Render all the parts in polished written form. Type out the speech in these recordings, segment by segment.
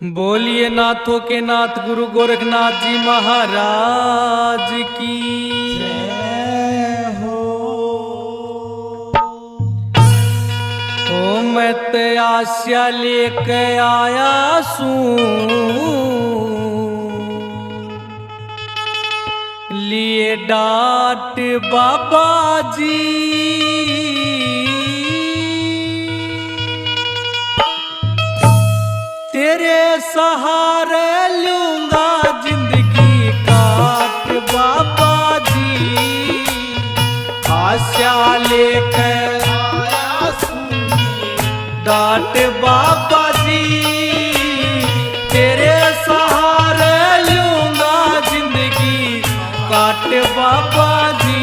बोलिए नाथों के नाथ गुरु गोरखनाथ जी महाराज की जय हो। ओ मैं ते आस्या लेके आया लिए डांट बाबा जी तेरे सहारे लूंगा जिंदगी काट बाबा जी आशा लेकर आया डांट बाबा जी तेरे सहारे लूंगा जिंदगी काट बाबा जी।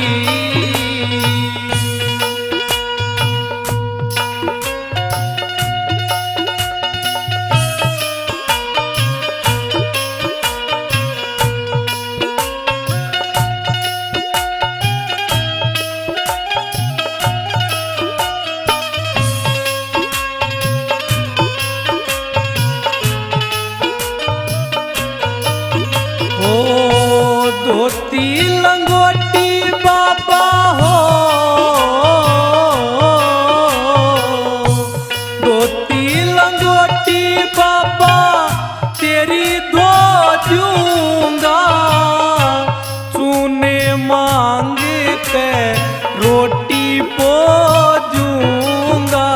धोती लंगोटी बाबा हो धोती लंगोटी बाबा तेरी धो दूंगा चूने मांग के रोटी पो दूंगा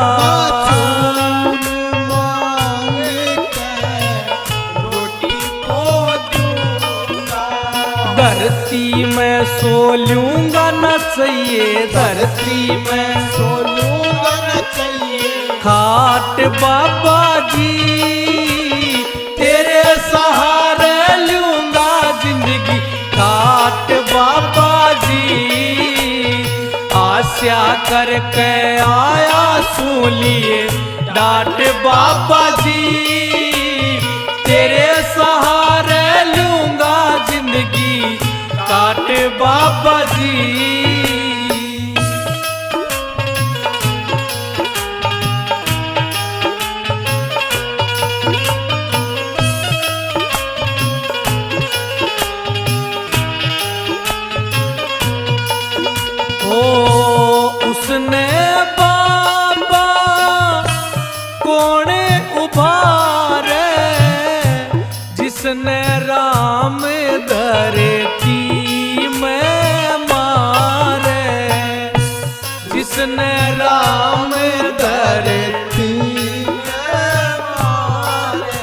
धरती में सो लूंगा न चाहिए धरती में सो लूंगा न चाहिए खाट बाबा जी तेरे सहारे लूंगा जिंदगी खाट बाबा जी आशा करके आया सूलिए डांट बाबा जी तेरे सहारे लूंगा जिंदगी काट बाबा जी। उसने बाबा कोने उभारे जिसने राम धरती में मारे जिसने राम धरती में मारे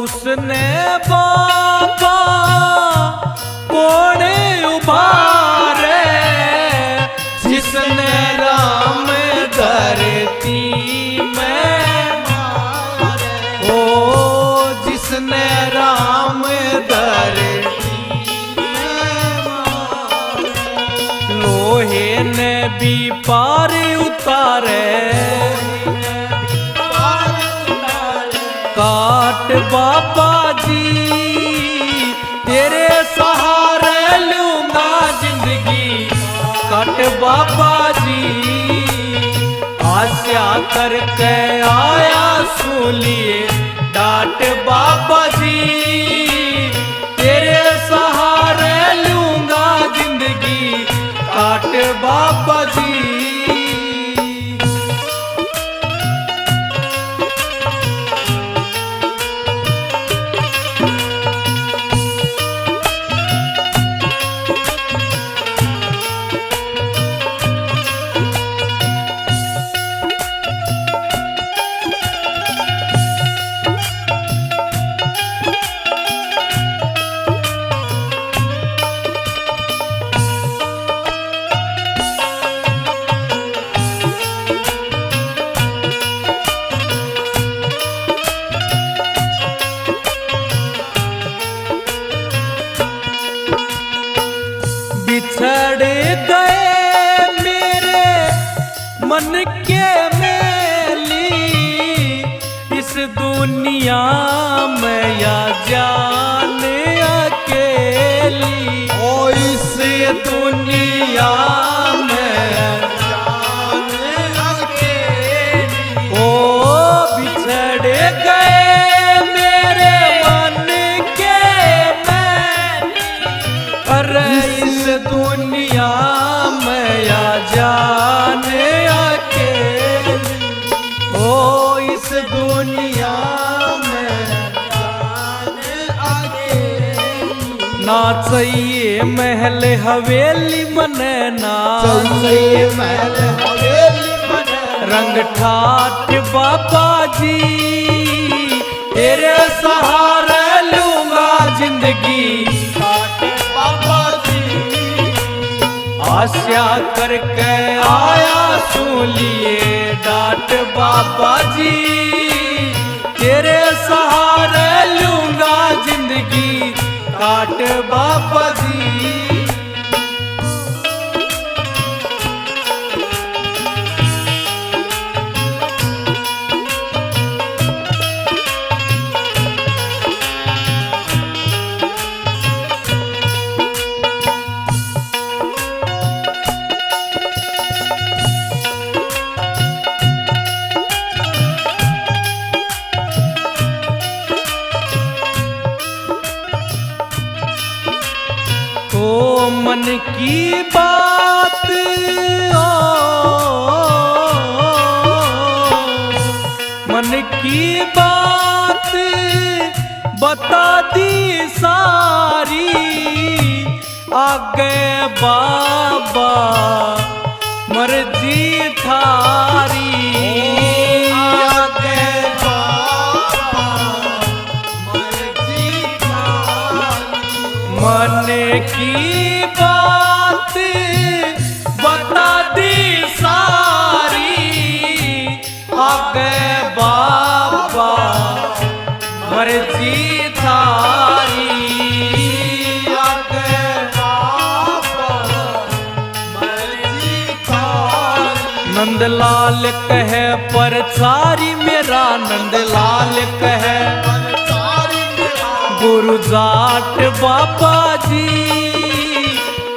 उसने बाबा कोने उभारे जिसने राम धरती में मारे जिसने राम धरती में मारे लोहे ने भी पार उतारे काट बाबा जी तेरे सहारे लूंगा जिंदगी काट बाबा जी आशा करके आया सूलिए डांट बाबा जी तेरे सहारे लूंगा जिंदगी काट बाबा जी। बिछड़ गए मेरे मन के मेली इस दुनिया में या जान अकेली इस दुनिया में जान अकेली बिछड़ गए दुनिया में जान अकेली। नाचइए महल हवेली मने नाच, चलिए महल हवेली मन रंग ठाठ बाबा जी, तेरे सहारे लूंगा जिंदगी। बाबा जी आशा करके आया सूलिए डांट बाबा जी, तेरे सहारे लूंगा जिंदगी काट बाबा जी। ओ मन की बात मन की बात बता दी सारी, आगे बाबा मर्जी थारी। आगे बाबा मर्जी थारी। मन की बात बता दी सारी, आगे बाबा मर्जी थारी। आगे बाबा मर्जी थारी। नंदलाल कहे परचारी मेरा, नंदलाल कहे गुरु जाट बाबा जी,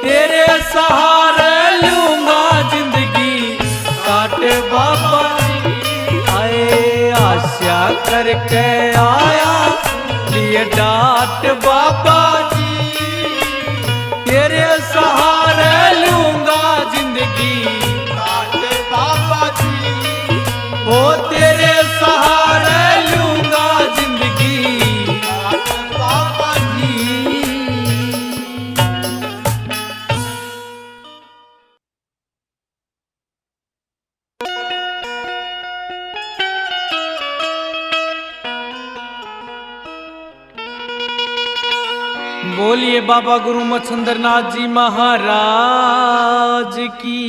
तेरे सहारे लूंगा जिंदगी काट बाबा जी। आए आशा करके आया लिए डांट बाबा जी, तेरे सहारे लूंगा जिंदगी बाबा जी ओ तेरे सहारे लूंगा जिंदगी बाबा जी। बोलिए बाबा गुरु मच्छंद्रनाथ जी महाराज की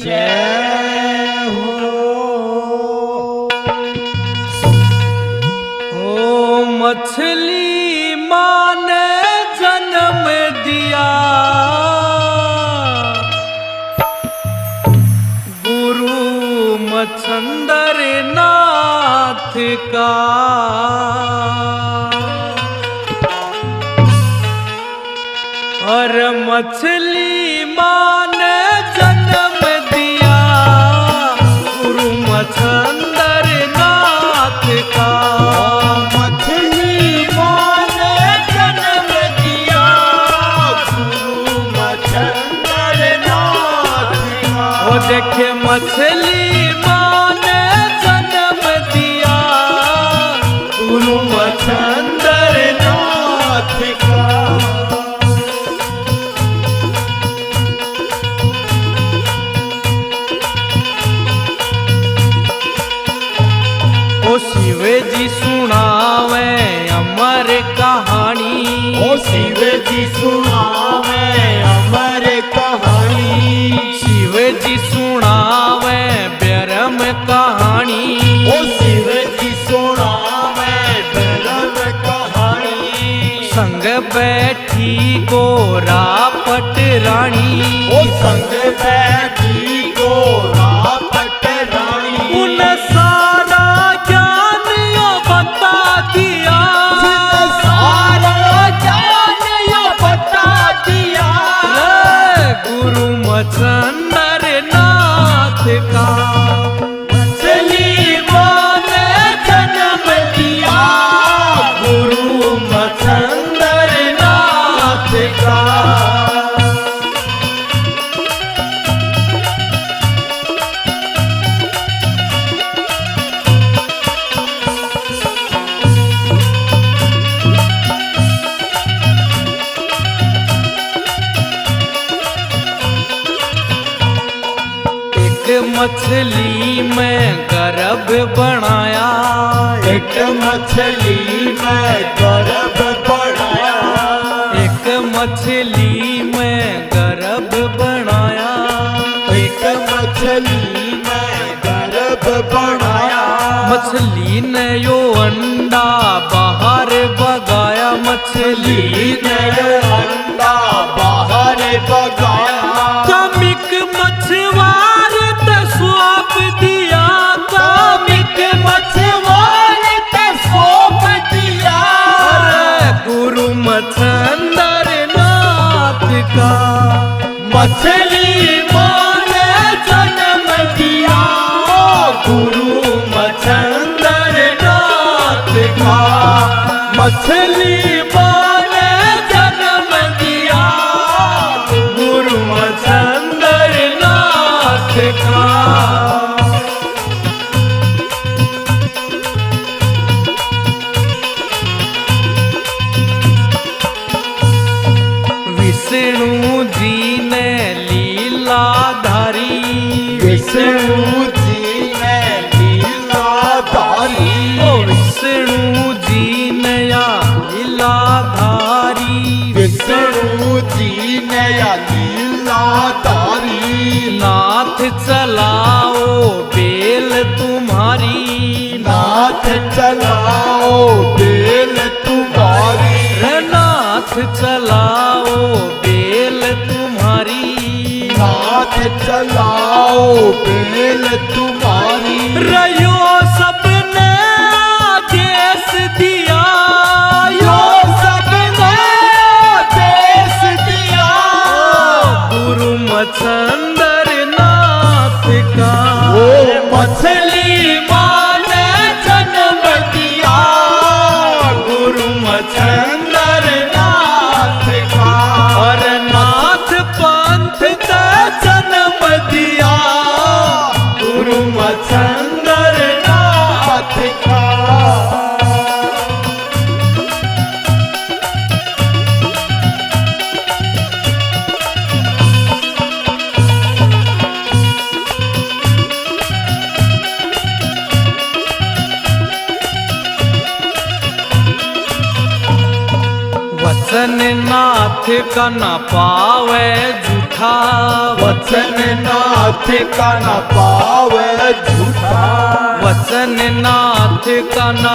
जय हो। ओ मछली माँ ने जन्म दिया, गुरु मच्छंद्रनाथ का। और मछली माँ ने जन्म दिया, गुरु मच्छंद्रनाथ का। मछली माँ ने जन्म दिया, गुरु मच्छंद्रनाथ का। वो देखे मछली माँ ने जन्म दिया, गुरु मच्छंद्रनाथ का। ओ शिव जी सुनावे अमर कहानी, ओ शिव जी सुनावे अमर कहानी। शिव जी सुनावे ब्रह्म कहानी, ओ शिव जी सुनावे ब्रह्म कहानी। संग बैठी गोरा पटरानी, ओ संग बैठी गोरा पटरानी। उन सारा ज्ञान यो बता दिया, सारा ज्ञान यो बता दिया, गुरु मच्छंद्रनाथ का। मछली माँ ने जन्म दिया, गुरु मच्छंद्रनाथ का। मछली में गर्भ बनाया, एक मछली में गर्भ बनाया, एक मछली में गर्भ बनाया, एक मछली में गर्भ बनाया। मछली ने यो अंडा बाहर भगाया, मछली ने अंडा बाहर भगाया। कामिक मछुआर ते सौंप दिया, कामिक मछुआर ते सौंप दिया, अरे गुरु मच्छंदर नाथ का मछली माँ ने जन्म दिया, गुरु मच्छंदर नाथ का। मछली माँ ने जन्म दिया, गुरु मच्छंदर नाथ का। विष्णु जी ने लीला धारी, विष्णु जी ने लीला धारी, ओ विष्णु जी ने या लीला धारी, विष्णु जी ने या लीला धारी। नाथ चलाओ बेल तुम्हारी, नाथ चलाओ बेल तुम्हारी, रे नाथ चलाओ बेल तुम्हारी, नाथ चलाओ बेल तुम्हारी। रयो सबने आदेश दिया, यो सबने देश दिया, गुरु मच्छंदर नाथ का। ओ मछली माँ ने जन्म दिया, गुरु मच्छंदर नाथ का। और नाथ पंथ का जन्म दिया, गुरु मच्छंदर नाथ का। वचन नाथ का न पावे झूठा, वचन नाथ का न पावे झूठा, वचन नाथ का न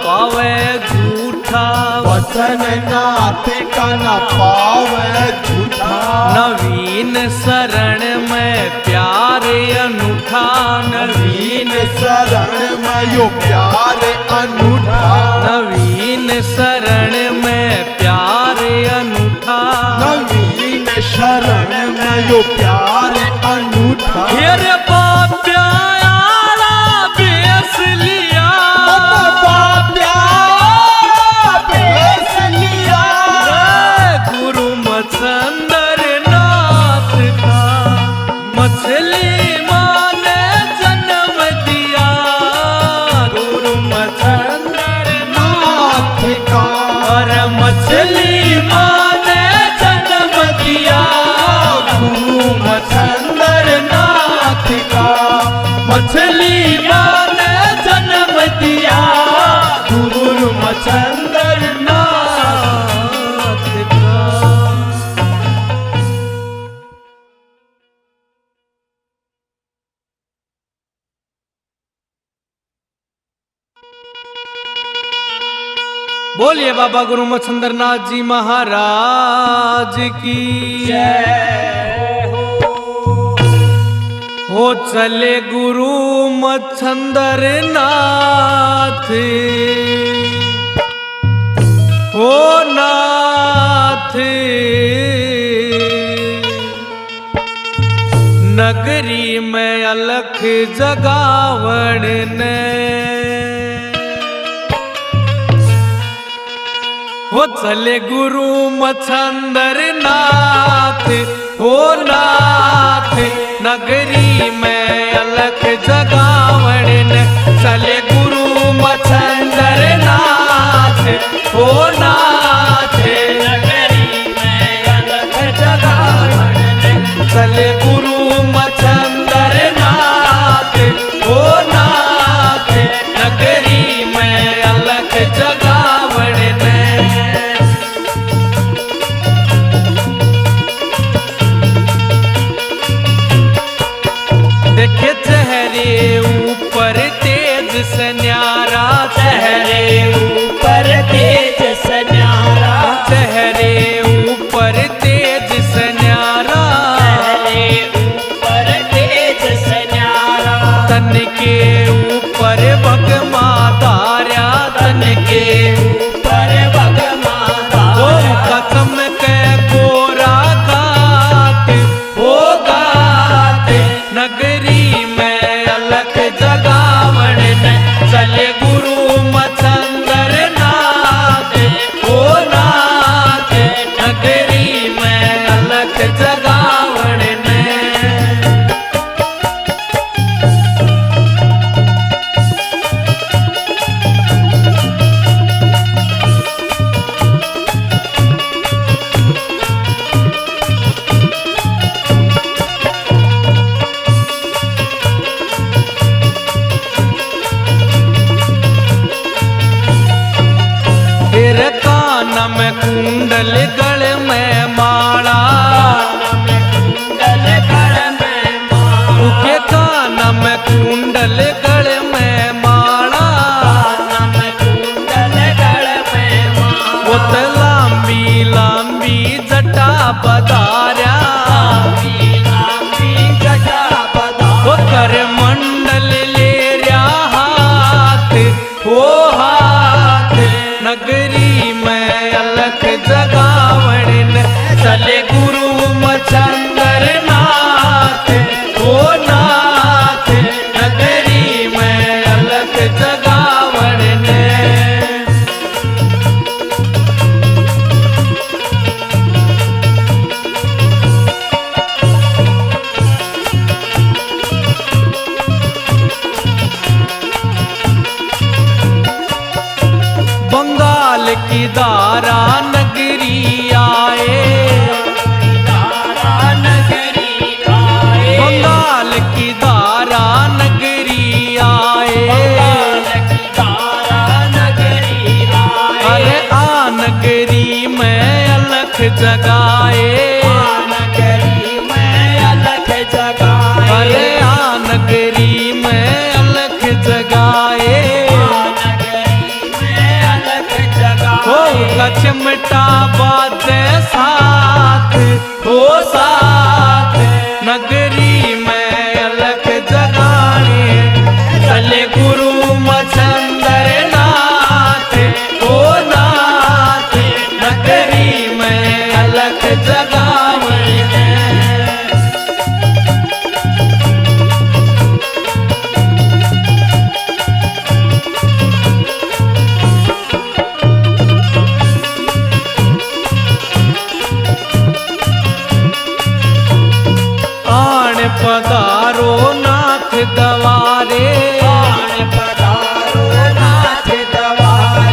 पावे झूठा, वचन नाथ का न पावे झूठा। नवीन शरण में प्यारे अनूठा, नवीन शरण में यो प्यार अनूठा, नवीन शरण में प्यारे अनूठा, नवीन शरण में यो प्यार अनूठा। फिर बाप्या आला बेस लिया, बेस लिया, गुरु मच्छंदर नाथ का। मछली माँ ने जन्म दिया, गुरु मच्छंदर नाथ का। और मछली माँ ने जन्म दिया, गुरु मच्छंदर नाथ का। मछली माँ ने जन्म दिया, गुरु मच्छंदर नाथ का। बोलिए बाबा गुरु मच्छंदर नाथ जी महाराज की जय हो। चले गुरु मच्छंदर नाथ, हो नाथ नगरी में अलख जगावण ने, हो चले गुरु मच्छंदर नाथ, हो नाथ नगरी में अलख जगावण ने। चले गुरु मच्छंदर नाथ, हो नाथ नगरी में अलख जगावण ने। चले गुरु मच्छंदर नाथ, में कुंडल गल में माला, उके कान में कुंडल गल में माला, वो तो लांबी लांबी जटा पधार्या, वो कर मंडल ले रहा हाथ, वो हाथ नगरी में अलख जगावण चले गुरु मचंदर नाथ, वो नाथ नगरी में अलख जगावण ने। बंगाल की दारा नगरी आए, बंगाल की दारा नगरी आए, अरे आ नगरी में अलख जगाए, अरे आ नगरी में अलख जगाए, हो का चिमटा बाजे साथ, हो साथ नगरी में अलख जगाने चले गुरु मचंदर नाथ, हो नाथ नगरी में अलख जगावण। पधारो नाथ दवारे,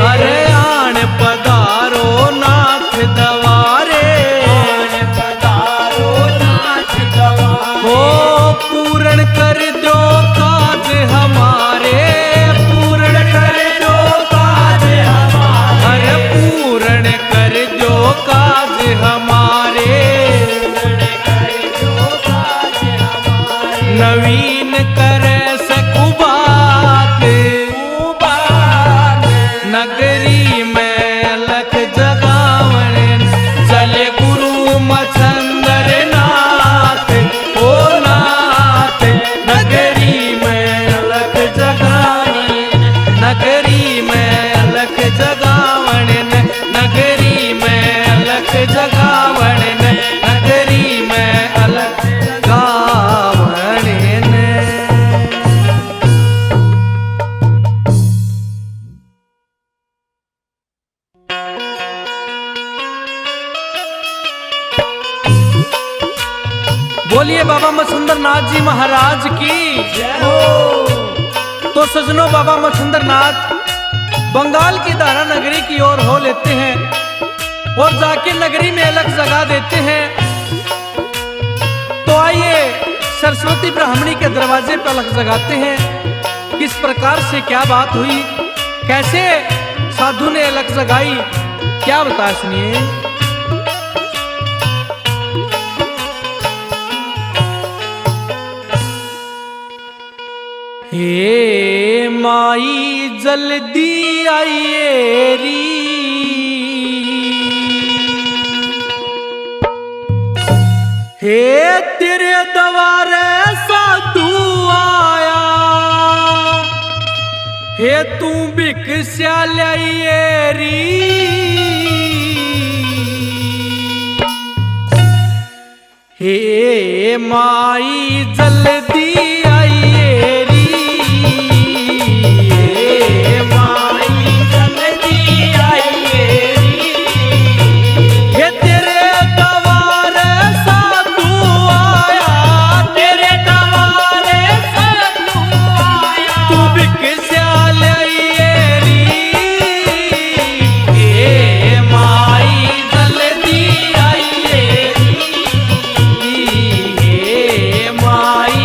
अरे आण पधारो नाथ दवारे, हो पूर्ण कर दो काज हमारे, पूर्ण कर दो काज हमारे, अरे पूर्ण कर दो काज हमारे, नवीन करे सकुबात, नगरी में अलख जगावण चले गुरु मचंदर नाथ, ओ नाथ नगरी में अलख जगावण, नगरी में अलख जगावण, नगरी में अलख जगावण, नगरी में अलख जगावण। बोलिए बाबा मछुंदर नाथ जी महाराज की। तो सजनों, बाबा मछुंदर नाथ बंगाल की दारा नगरी की ओर हो लेते हैं और जाके नगरी में अलख जगा देते हैं। तो आइए सरस्वती ब्राह्मणी के दरवाजे पर अलख जगाते हैं। किस प्रकार से क्या बात हुई, कैसे साधु ने अलख जगाई, क्या बताया सुनिए। हे माई जल्दी आइए री, हे तेरे दवारे साधु आया, हे तू भिक्षा लाइए री, हे माई जल्दी आइए री, माई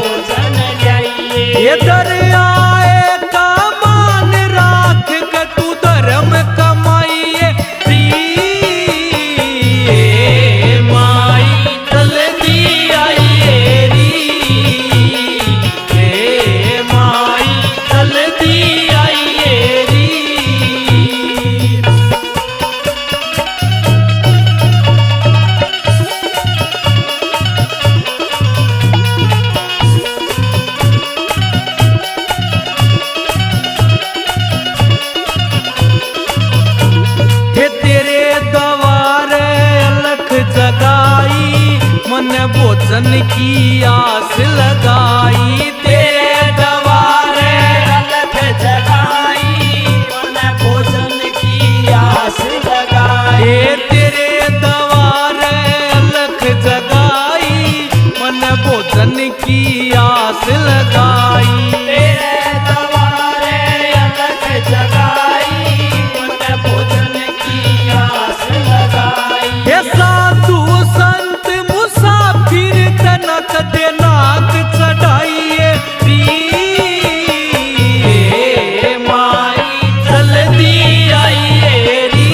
भोजन जाइए। ये दरियाए का मान राख के तू धर्म कमाइए री माई जल्दी आइए री माई जल्दी आइए री। हे तेरे द्वारे अलख जगाई मन भोजन की आस लगाई तेरे द्वारे अलख जगाई मन भोजन की आस लगाई। हे तेरे द्वारे अलख जगाई मन भोजन की आस लगाई तेरे द्वारे अलख जगाई मन भोजन की आस लगाई। हे साधु संत मुसाफिर तनक दे नाक चढ़ाइए री माई जल्दी आइए री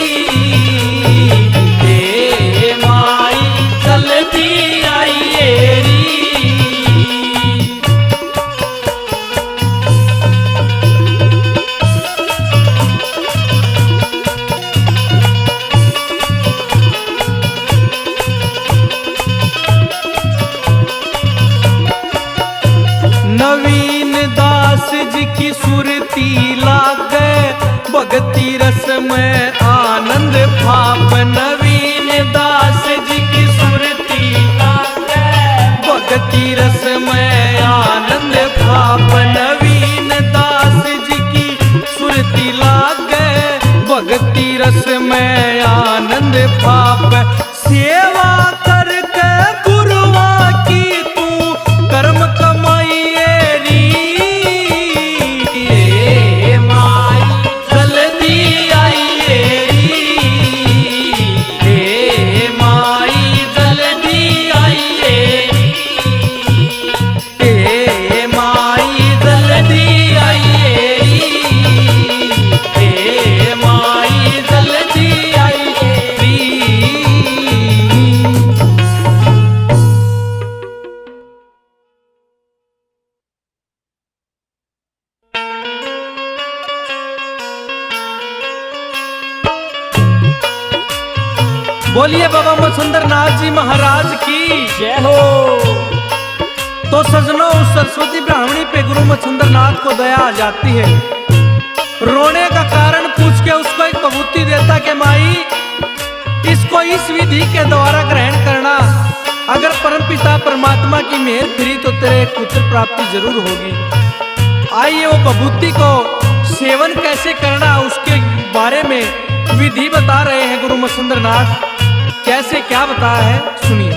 माई जल्दी आइए री। नवीन दास जी की सुरती लागे भक्ति रस में आनंद भाप नवीन दास जी की सुरती लागे भक्ति रस में आनंद भाप नवीन दास जी की सुरती लागे भक्ति रस में आनंद भाप सेवा करके गुरुआ की तू कर्म कमाइए री माई जल्दी आइए री माई जल्दी आइए री माई जल्दी आइए री माई जल्दी आइए री। बोलिए बाबा मच्छिंद्र नाथ जी महाराज की जय हो। तो सजनों उस सरस्वती ब्राह्मणी पे गुरु मच्छिंद्र नाथ को दया आ जाती है। रोने का कारण पूछ के उसको एक बभूति देता कि माई इसको इस विधि के द्वारा ग्रहण करना, अगर परमपिता परमात्मा की मेहर फिरी तो तेरे एक पुत्र प्राप्ति जरूर होगी। आइए वो बभूति को सेवन कैसे करना उसके बारे में विधि बता रहे हैं गुरु मच्छिंद्र नाथ। कैसे क्या बताया है सुनिए।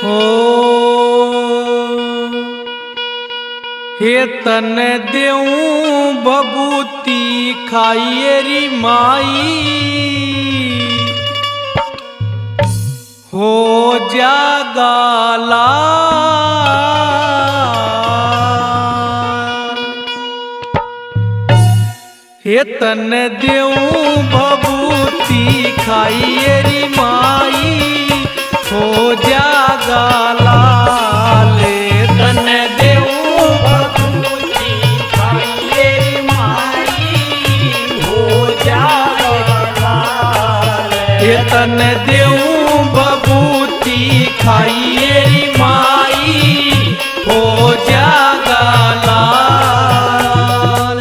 ओ हे तन देऊं बबूती खाइए री माई हो जागा लाल। हे तन देऊं बबूती खाइए री माई हो जागा लाल। तन देऊं बबूती खाइए री माई हो जागा लाल। हे तन देऊं बबूती खाइए री माई हो जागा लाल।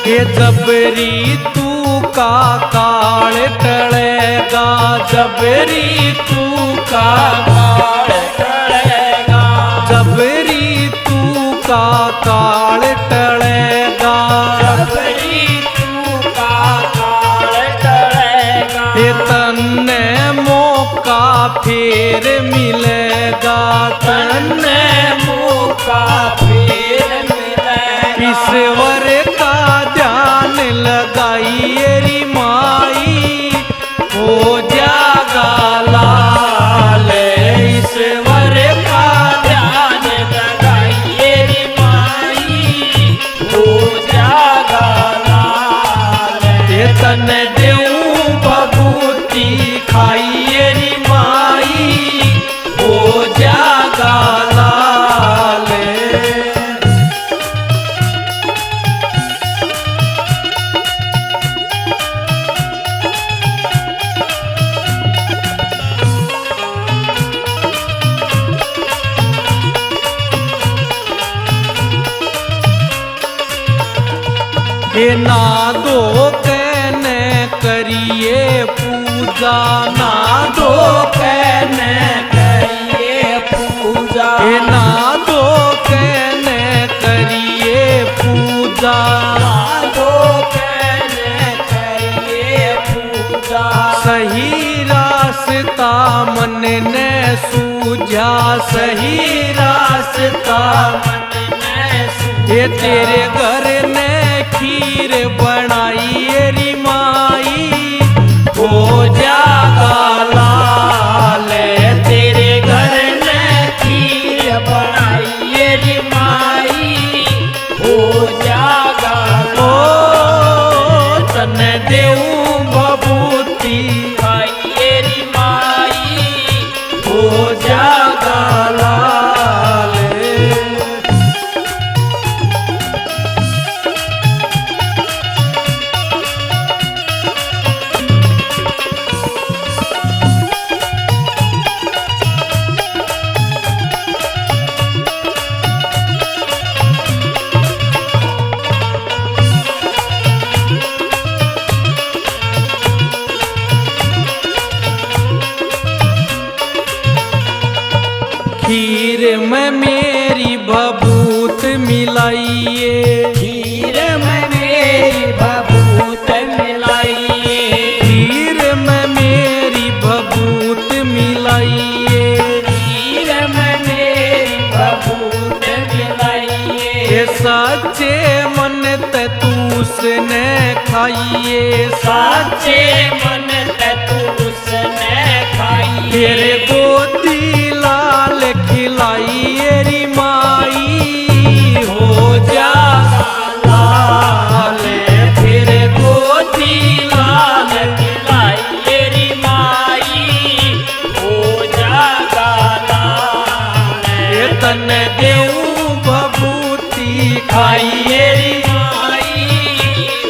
हे जबरी तू का काल टलेगा जब ऋतु का काल टलेगा जब ऋतु का काल टलेगा जब ऋतु का काल टलेगा ये तन्ने मौका फिर मिलेगा तन्ने मौका फिर मिलेगा ईश्वर का ध्यान लगाइए री माई हो जागा लाल ईश्वर का ध्यान लगाइए रे माई हो जागा लाल ये तन देऊं बबूती खाइए री माई हो जागा लाल ये ना दो कहने करिए पूजा ना दो कहने करिए पूजा ये ना दो कहने करिए पूजा दो कहने करिए पूजा सही रास्ता मन ने सूझा सही रास्ता मन में सु ये तेरे घर ने खीर बनाई री माई हो जागा लाल तेरे घर ने खीर बनाइए रे माई हो जागा ओ तन देऊं बबूती खाइए रे माई हो जागा लाल खीर में मेरी बबूत मिलाइए खीर में मेरी बबूत मिलाइए खीर में मेरी बबूत मिलाइए खीर में मेरी बबूत मिलाइए ये सच्चे मन ते तूसने खाइए साचे मन तूसने खाइए तेरे गोदी लाल खिलाइए री माई हो जागा लाल फिर गोदी लाल खिलाइए रे माई हो जागा लाल ये तन देऊं बबूती खाइए री माई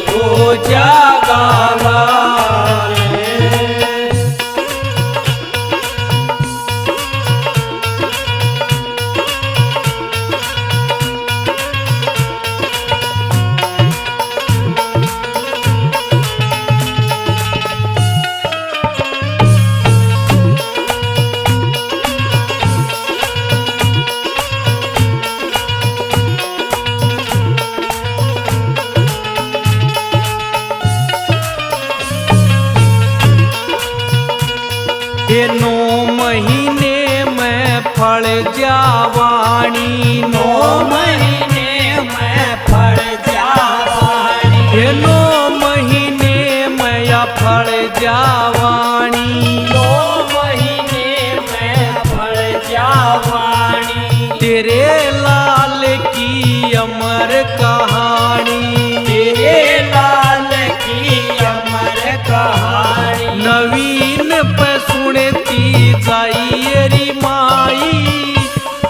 हो जागा लाल ये 9 महीने में फल जावाणी 9 महीने में फल जावानी ये 9 महीने में या फल जावाणी 9 महीने में फल जावानी तेरे लाल की अमर कहानी तेरे लाल की अमर कहानी नवीन पे सुनती जाइए री माई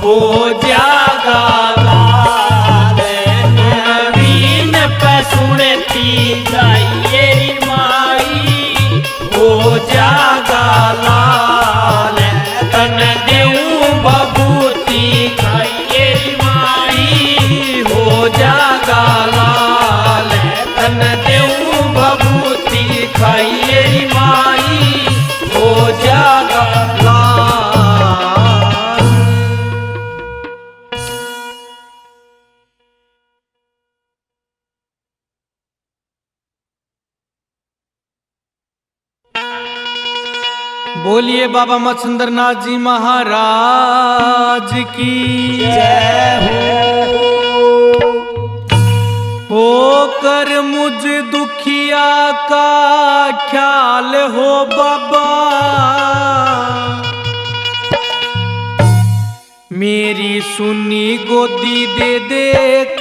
हो जागा लाल नवीन पे सुनती जाइए रे माई हो जागा लाल तन देऊं बबूती खाइए रे माई हो जागा लाल तन देऊं बबूती खाइए री बोलिए बाबा मच्छिंद्र नाथ जी महाराज की जय हो कर मुझ दुखिया का ख्याल हो बाबा, मेरी सुनी गोदी दे दे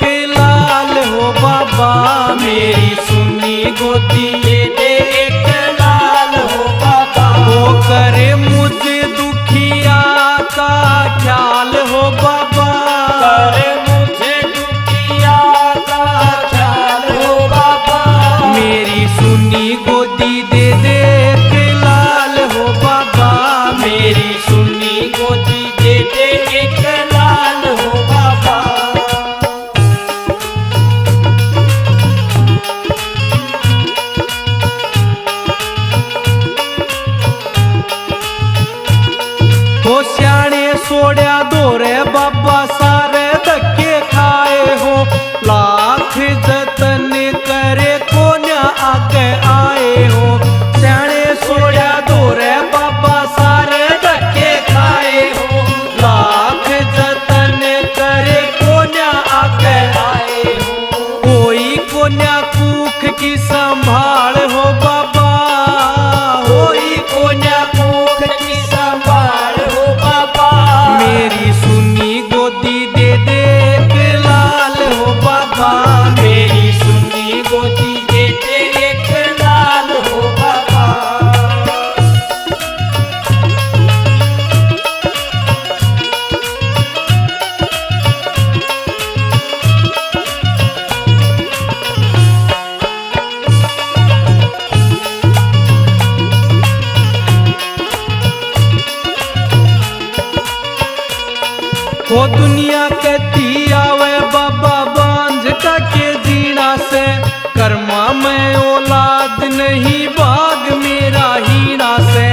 के लाल हो बाबा, मेरी सुनी गोदी दे दे एक लाल हो बाबा। हो करे मुझे दुखिया का ख्याल हो बाबा, करे मुझे दुखिया का ख्याल हो बाबा, मेरी सुनी गोदी दे दे के लाल हो बाबा, मेरी सुनी गोदी दे दे एक लाल हो बाबा। हो स्याणे सोड़िया दोरे बाबा सारे धक्के खाए हो, लाख जतन करे कोन्या आगे आए हो, स्याणे सोड़िया दोरे बाबा सारे धक्के खाए हो, लाख जतन करे कोन्या आगे आए हो, कोई कोन्या कूख की संभाल हो बाबा, होई कोन्या मुख की संभाल हो बाबा, मेरी सुनी गोदी दे दे के लाल हो बाबा, मेरी सुनी गोदी दे दे एक लाल हो बाबा। वो दुनिया कहती आवे बाबा बांझ का के जीना से, कर्मा में औलाद नहीं बाग मेरा हीना से,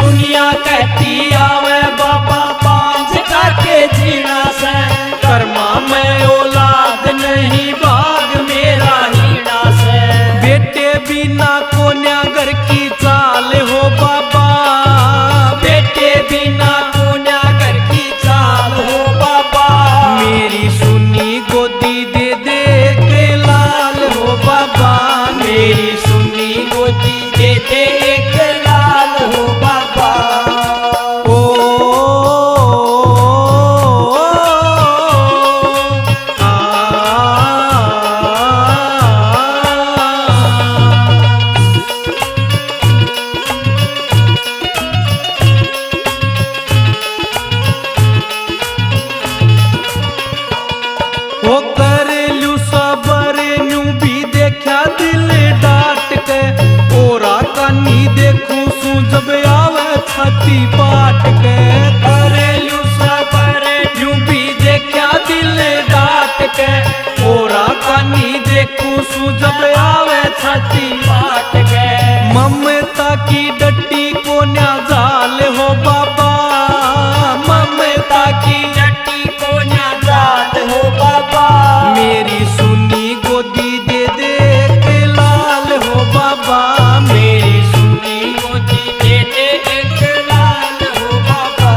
दुनिया कहती आवे बाबा पांच काके जीना से, कर्मा में औलाद नहीं बाग मेरा हीना से, बेटे बिना कोन्या घर की चाल हो बाबा, बेटे बिना कोन्या घर की चाल हो बाबा, मेरी सुनी गोदी दे दे के लाल हो बाबा, मेरी सुनी गोदी दे दे एक लाल हो बाबा। ओ आ ओ कर लू सबर न्यू भी देखा दिल डाट के, ओरा कानी देखूं सू जब आवे छाती पाट के, करेलू सबर यूं भी देखा दिल डाट के, ओरा कानी देखूं सू जब आवे छाती पाट गए, ममता की डट्टी को न्या जाल हो बाबा, ममता की जट्टी को नाजाद हो बाबा, मेरी सुनी गोदी दे दे के लाल हो बाबा, मेरी सुनी गोदी दे दे एक लाल हो बाबा।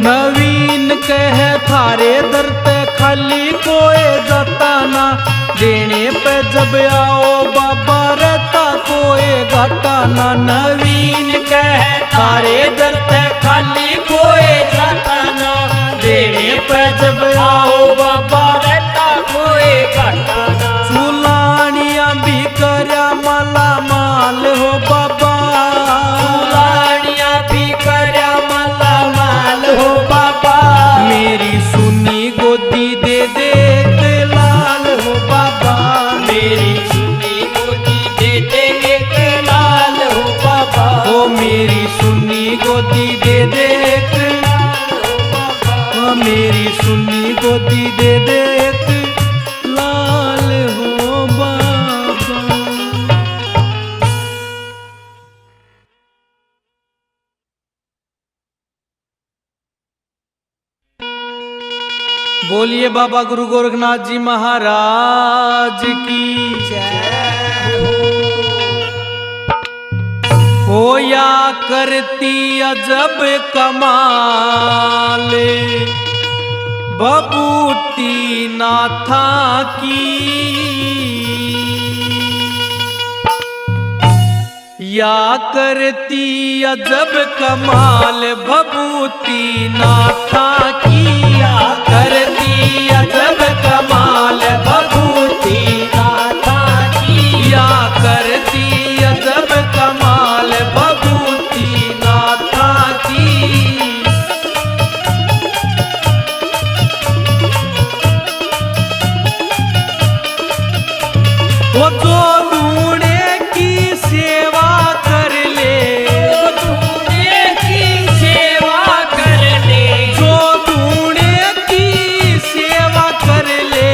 नवीन कह थारे दर ते खाली कोई जताना, देने पे जब आओ बाबा रहता कोई घटाना, नवीन कह तारे दर ते खाली कोई जाता ना, देने पे जब आओ बाबा रहता कोई घाटा ना, चुलानिया भी करया माला माल हो बाबा, लाड़ियाँ भी करया माला माल हो बाबा, मेरी सुनी गोदी दे दे के लाल हो बाबा, मेरी सुनी गोदी दे दे एक लाल हो बाबा, ओ मेरी बोलिए बाबा गुरु गोरखनाथ जी महाराज की होया करती अजब कमाल बबूती नाथा की या करती अजब कमाल बबूती नाथा की या करती अजब कमाल बबूती नाथा की या करती अजब कमाल बबूती नाथा की वो जो ढूंढे की सेवा कर ले ढूंढे की सेवा कर ले जो ढूंढे की सेवा कर ले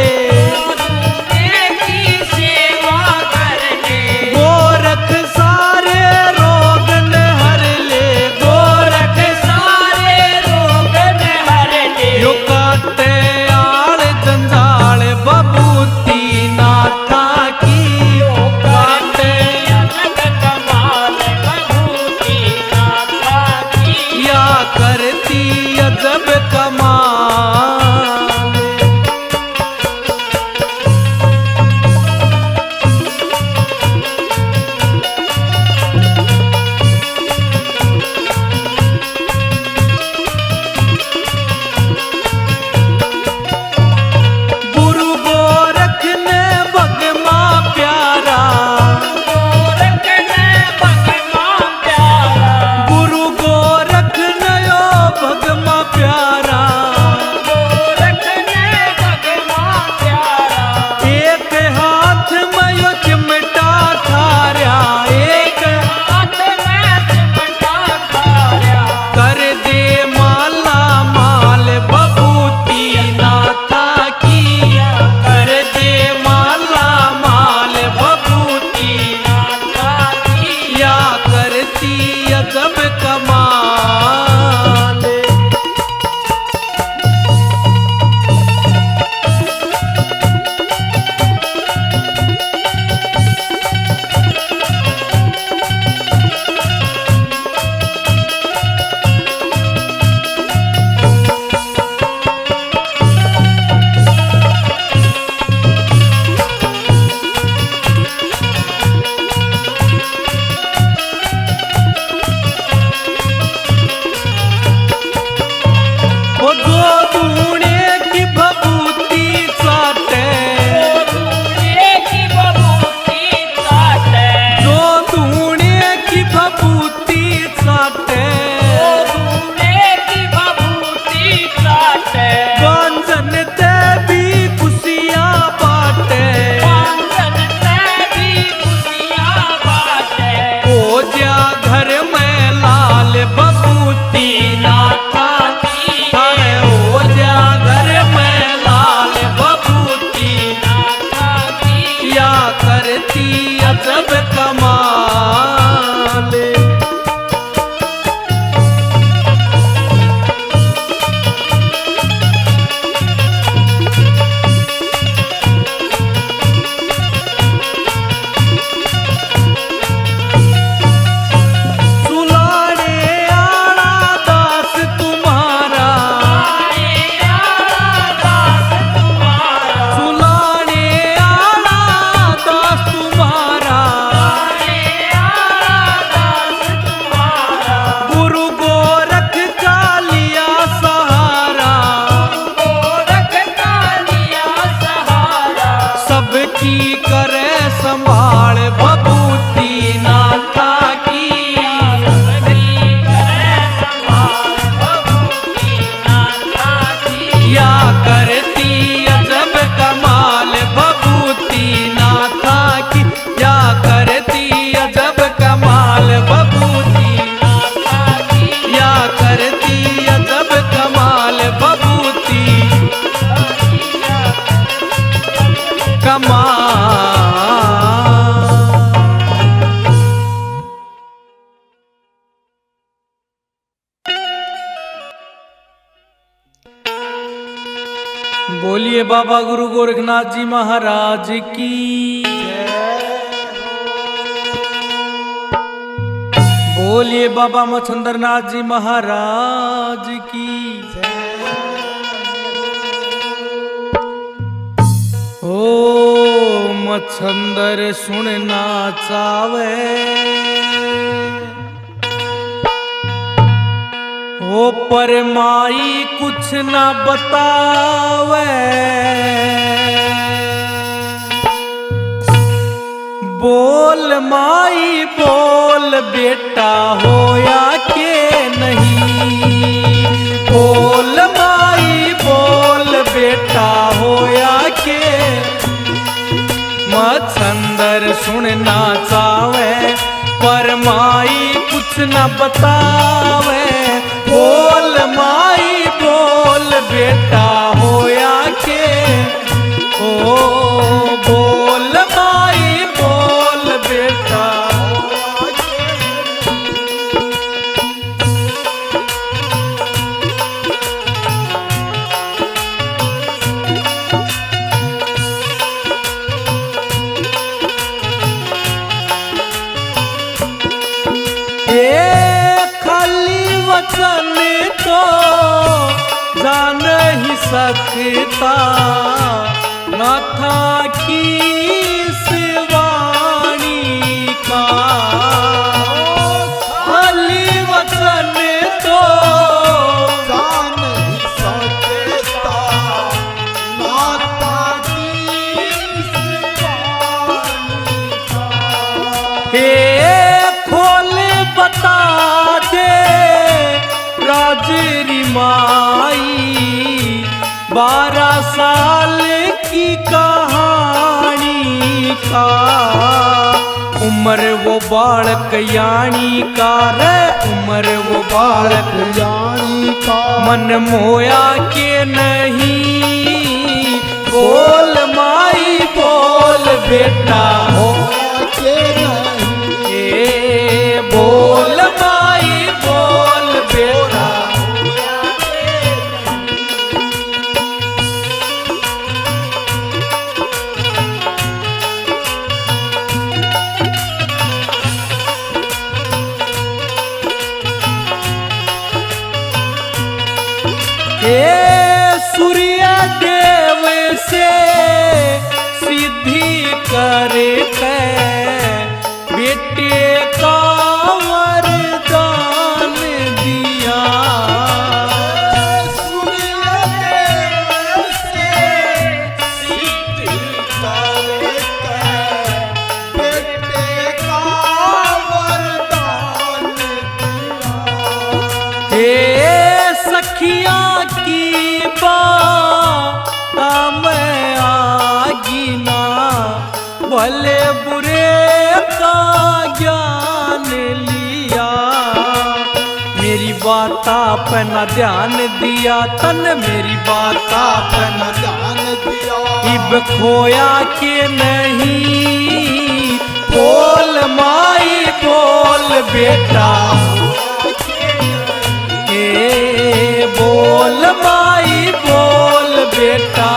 बोलिए बाबा गुरु गोरखनाथ जी महाराज की। बोलिए बाबा मच्छंदरनाथ जी महाराज की। ओ मच्छंदर सुनना चावे, ओ परमाई कुछ ना बतावे, बोल माई बोल बेटा होया के नहीं, बोल माई बोल बेटा होया के। मच्छंदर सुनना चावे पर माई कुछ न बतावे, बोल माई बोल बेटा होया के। ओ बोल माई बोल बेटा होया के। खाली वचन तो जान ही सकता न था किस वाणी का, खाली वचन तो जान ही सकता न था किस वाणी का। हे खोल बता दे राजरी माई, 12 साल की कहानी का। उम्र वो बालक यानी का रे, उम्र वो बालक यानी का। मन मोया के नहीं, बोल माई बोल बेटा हो के नहीं, ए बोल माई बोल बेटा। सूर्य देव से सिद्धि करके बेटे का वरदान दिया, सूर्य देव से सिद्धि करके बेटे का वरदान दिया। हे सखियां की बात में आगी ना, भले बुरे का ज्ञान लिया। मेरी बात आप न ध्यान दिया तन, मेरी बात आप न ध्यान दिया। इब खोया के नहीं, बोल माई बोल बेटा ए बोल माई बोल बेटा।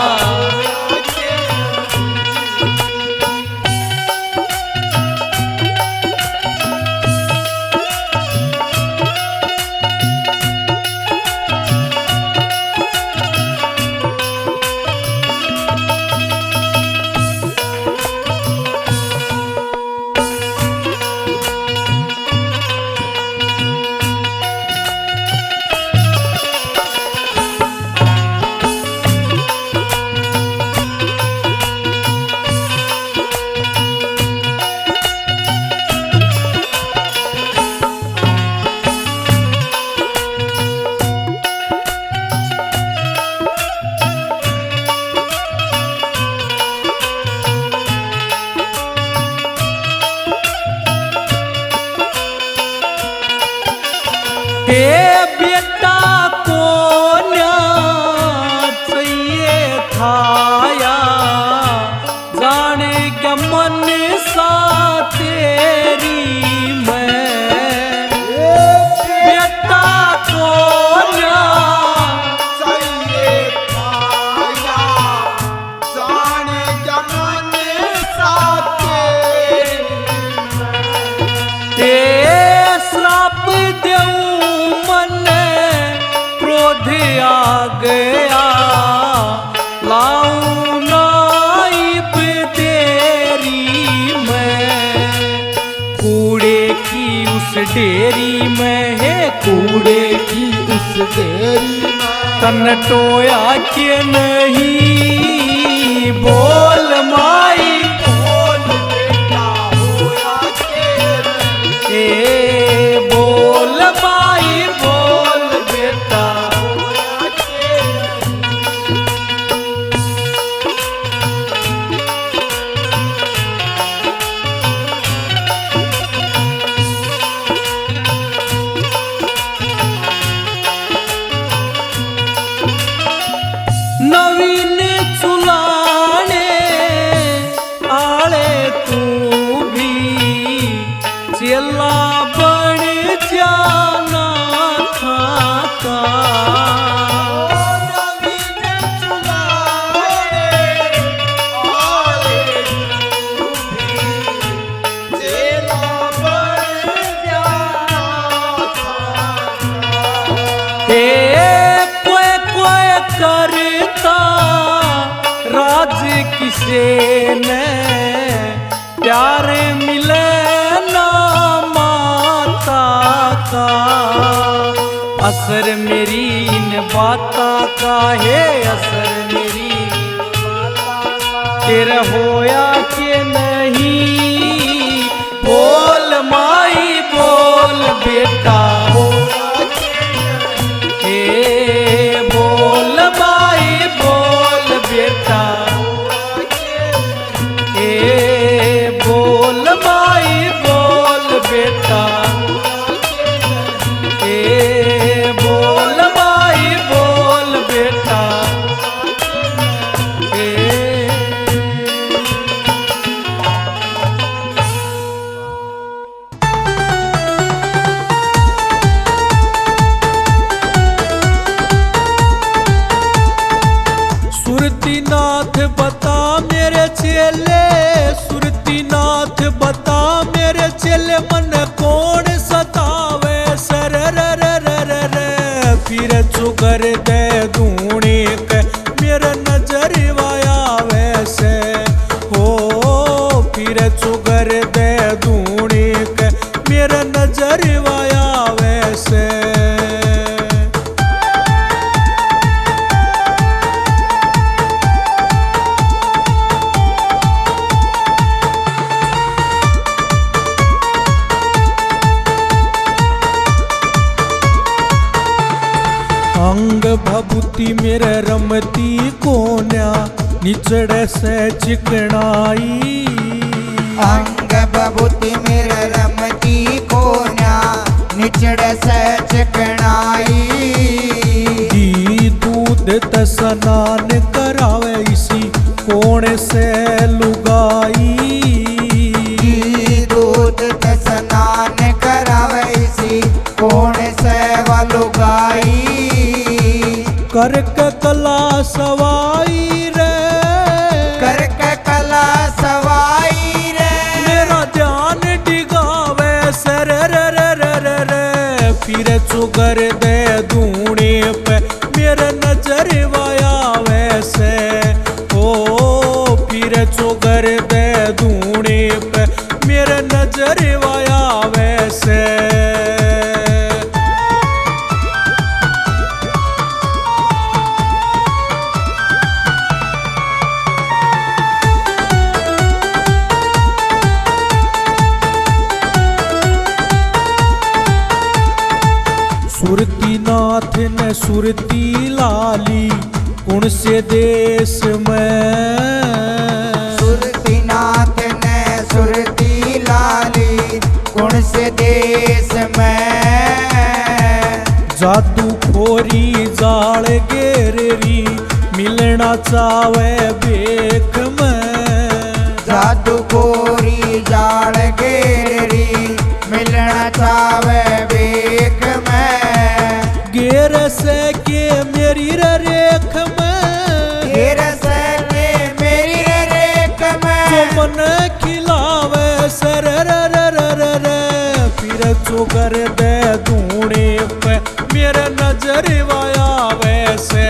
हे बेटा को न्याय चाहिए थाया, जाने क्या मन सा तेरी मैं। बेटा को न्याय चाहिए थाया, गया लाऊं नाइब तेरी मैं कूड़े की उस डेरी में है कूड़े की उस देरी में तन टोया के नहीं बोल माई बोल बेटा होया के ए बोल माई बोल बेटा होया के नवीन चुलाने आले तू भी चेला बन जाना था का करता राज किसे ने प्यार मिले ना माता का असर मेरी इन बाता का है असर मेरी तेरा होया के नहीं बोल माई बोल बेटा ए बोल माई बोल बेटा ए बोल माई बोल बेटा ए बोल माई बोल बेटा सुरतीनाथ बता मेरे चेले सुरतीनाथ बता मेरे चेले मन कौन सतावे सर रे फिर चुगर दे दूनी के मेरे नजर वाया वैसे हो फिर चुगर दे दूनी के मेरे नजर वाया वैसे अंग भभूति मेरे रमती कोन्या निचड़े से चिकनाई अंग बबूती मेरे रमती कोन्या निचड़ से चिकनाई घी दूध त स्नान करावे इसी कोण से लुगाई घी दूध ते स्नान करावे इसी कोण से वलुगाई करके कला सवाई रे करके कला सवाई रे मेरा ध्यान डिगावे सर रे फिर चुगर दे दूनी पे मेरे नजर वाया वैसे ओ फिर चुगर दे दूनी पे मेरे नजर वाया वैसे सुरतीनाथ ने सुरती लाली कौन से देश में सुरतीनाथ ने सुरती लाली कौन से देश में जादू खोरी जाल गेरी मिलना चावे बेख में जादू गोरी जाल गेरी मिलना चावे बेख में गेर से के मेरी रेख में घेर से के मेरी रेख में जो मन खिलावे सर फिर चुगर दे दूनी पे मेरे नजर वाया वैसे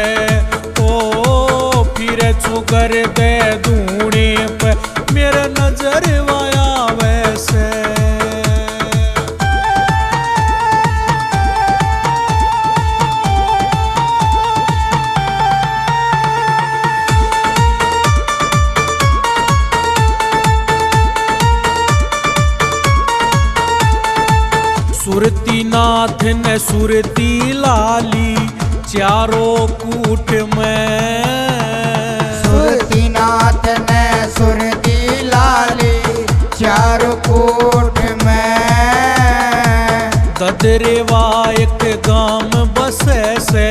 सुरती नाथ ने सुरती लाली चारों कूट में, सुरती नाथ ने सुरती लाली चारों कूट में। ददरेवा एक गाम बसे से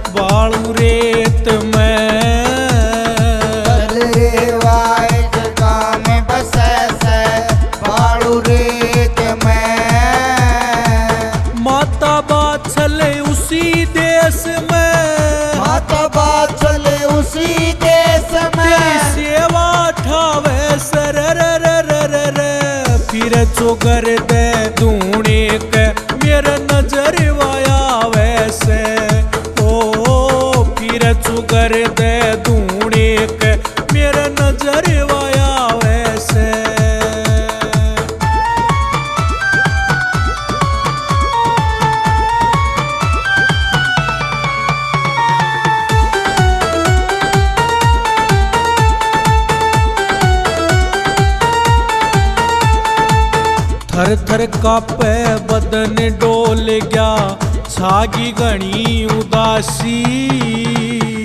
बालू रेत में, ददरेवा एक गाम बसे से बालू रेत में। माता बात चले उसी देश में, माता बात चले उसी देश में। तेरी सेवा ठावे सर फिर चोगर दे दूने के मेरे नजर वाया वैसे, ओ फिर चोगर दे दूने के मेरे नजर वाया वैसे। थर थर कापे बदन डोल गया छागी घनी उदासी,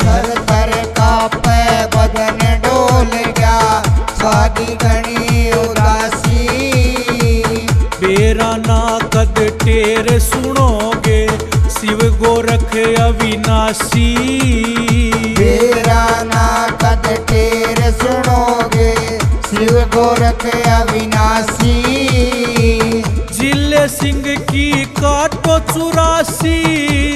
थर थर कांपे बदन डोल गया छागी घनी उदासी। बेरा ना कद टेर सुनोगे शिव गोरख अविनाशी, बेरा ना कद टेर सुनोगे शिव गोरख अविनाशी। जिले सिंह की काटो 84,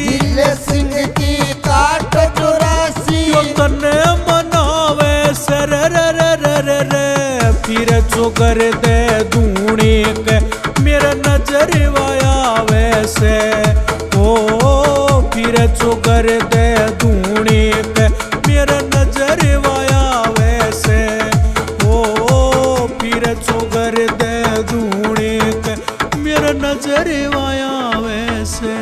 जिले सिंह की काट 84। यो तने मनावे सर फिर चोगर दे दूने के मेरा नजर वाया वैसे, ओ फिर चोगर दे दूने के मेरा नजर वाया वैसे, ओ फिर चोगर दे दूने के मेरा नजर वाया वैसे।